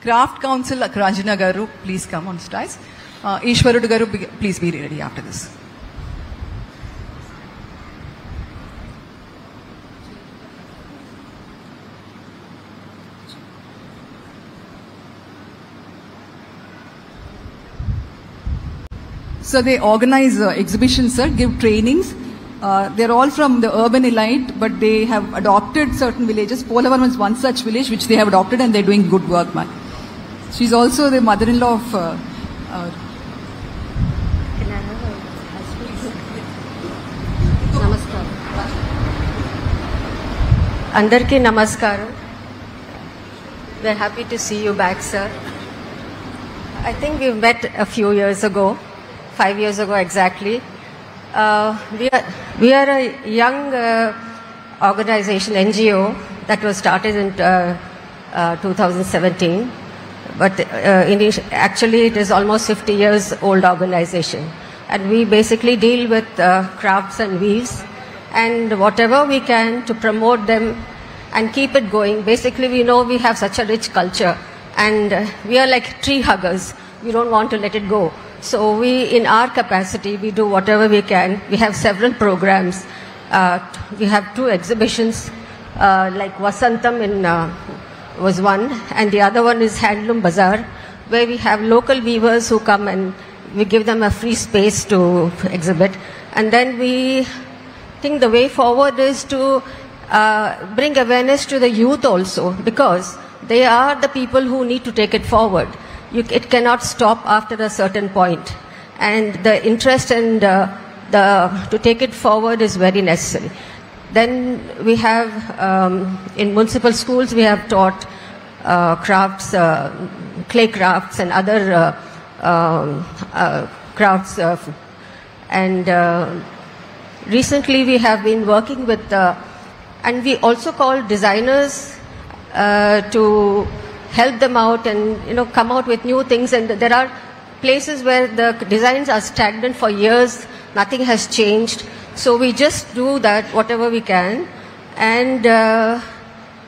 Craft Council, Ranjana Garu, please come on stage. Ishwarudu Garu, please be ready after this. So they organize exhibitions, sir, give trainings. They're all from the urban elite, but they have adopted certain villages. Polavaram is one such village which they have adopted, and they're doing good work, man. She's also the mother-in-law of... Namaskaram. Andarki namaskaram. We're happy to see you back, sir. I think we've met a few years ago, 5 years ago exactly. We are a young organization, NGO, that was started in 2017. But actually it is almost 50 years old organization. And we basically deal with crafts and weaves and whatever we can to promote them and keep it going. Basically we know we have such a rich culture and we are like tree huggers. We don't want to let it go. So we, in our capacity, we do whatever we can. We have several programs. We have 2 exhibitions, like Vasantam was one, and the other one is Handloom Bazaar, where we have local weavers who come and we give them a free space to exhibit. And then we think the way forward is to bring awareness to the youth also, because they are the people who need to take it forward. It cannot stop after a certain point. And the interest and to take it forward is very necessary. Then we have, in municipal schools, we have taught crafts, clay crafts and other crafts. And recently we have been working with, and we also call designers to help them out and come out with new things. And there are places where the designs are stagnant for years, nothing has changed. So we just do that whatever we can. And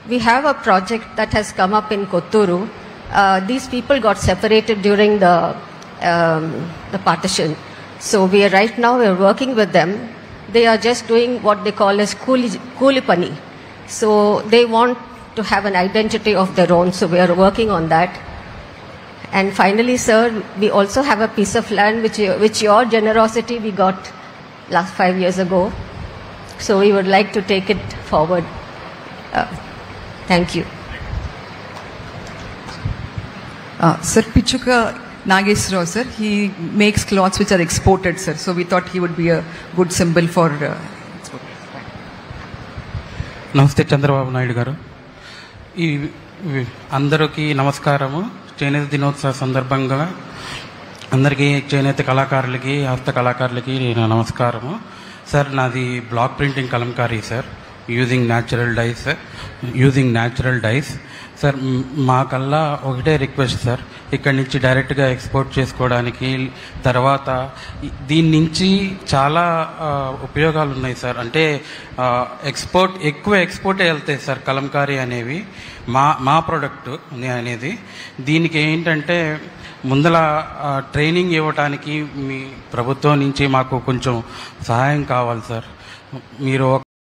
we have a project that has come up in Kotturu. These people got separated during the partition. So right now we're working with them. They are just doing what they call as Kuli Pani. So they want to have an identity of their own, so we are working on that. And finally, sir, we also have a piece of land which your generosity we got last 5 years ago. So we would like to take it forward. Thank you. Sir, Pichuka Nageswara, sir, he makes cloths which are exported, sir. So we thought he would be a good symbol for export. Namaste, Chandrababu Naidu garu. అందరికీ నమస్కారము. చేనేత దినోత్సవ సందర్భంగా అందరికీ చేనేత కళాకారులకి హస్త కళాకారులకి నమస్కారము. సార్, నాది block printing Kalamkari sir, using natural dyes. Sir, మాకల్లా ఒకటే రిక్వెస్ట్ సార్, ఇక్కడి నుంచి డైరెక్ట్గా ఎక్స్పోర్ట్ చేసుకోవడానికి. తర్వాత దీని నుంచి చాలా ఉపయోగాలు ఉన్నాయి సార్. అంటే ఎక్కువ ఎక్స్పోర్టే వెళ్తాయి సార్ కలంకారీ అనేవి, మా ప్రోడక్ట్ అనేది. దీనికి ఏంటంటే ముందల ట్రైనింగ్ ఇవ్వడానికి మీ ప్రభుత్వం నుంచి మాకు కొంచెం సహాయం కావాలి సార్. మీరు